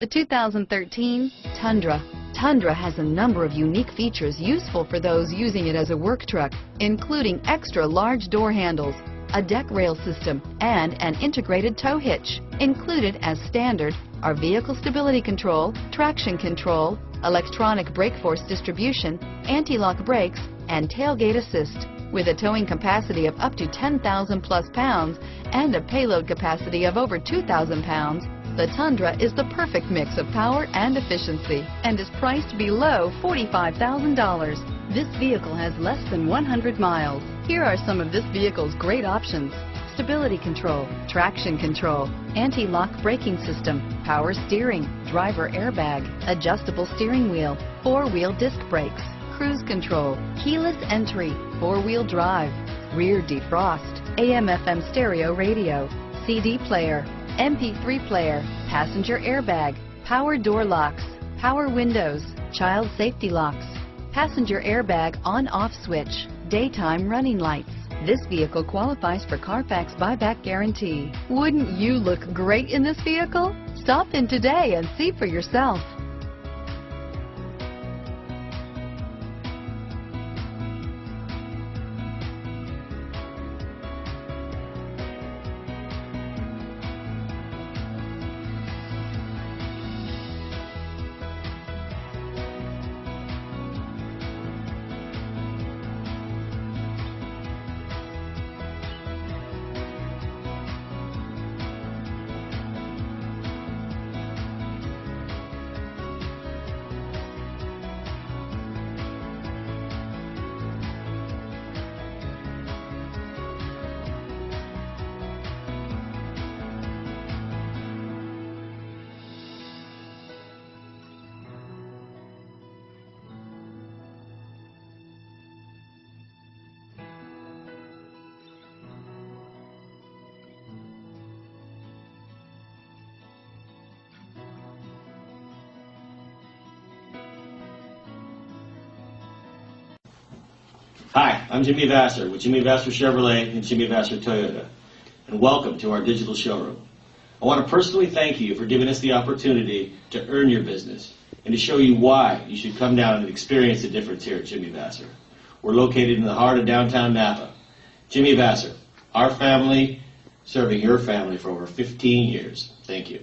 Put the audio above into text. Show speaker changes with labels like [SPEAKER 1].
[SPEAKER 1] The 2013 Tundra. Tundra has a number of unique features useful for those using it as a work truck, including extra large door handles, a deck rail system, and an integrated tow hitch. Included as standard are vehicle stability control, traction control, electronic brake force distribution, anti-lock brakes, and tailgate assist. With a towing capacity of up to 10,000 plus pounds and a payload capacity of over 2,000 pounds, the Tundra is the perfect mix of power and efficiency and is priced below $45,000. This vehicle has less than 100 miles. Here are some of this vehicle's great options: stability control, traction control, anti-lock braking system, power steering, driver airbag, adjustable steering wheel, four-wheel disc brakes, cruise control, keyless entry, four-wheel drive, rear defrost, AM/FM stereo radio, CD player, MP3 player, passenger airbag, power door locks, power windows, child safety locks, passenger airbag on/off switch, daytime running lights. This vehicle qualifies for Carfax buyback guarantee. Wouldn't you look great in this vehicle? Stop in today and see for yourself.
[SPEAKER 2] Hi, I'm Jimmy Vasser with Jimmy Vasser Chevrolet and Jimmy Vasser Toyota, and welcome to our digital showroom. I want to personally thank you for giving us the opportunity to earn your business and to show you why you should come down and experience the difference here at Jimmy Vasser. We're located in the heart of downtown Napa. Jimmy Vasser, our family serving your family for over 15 years. Thank you.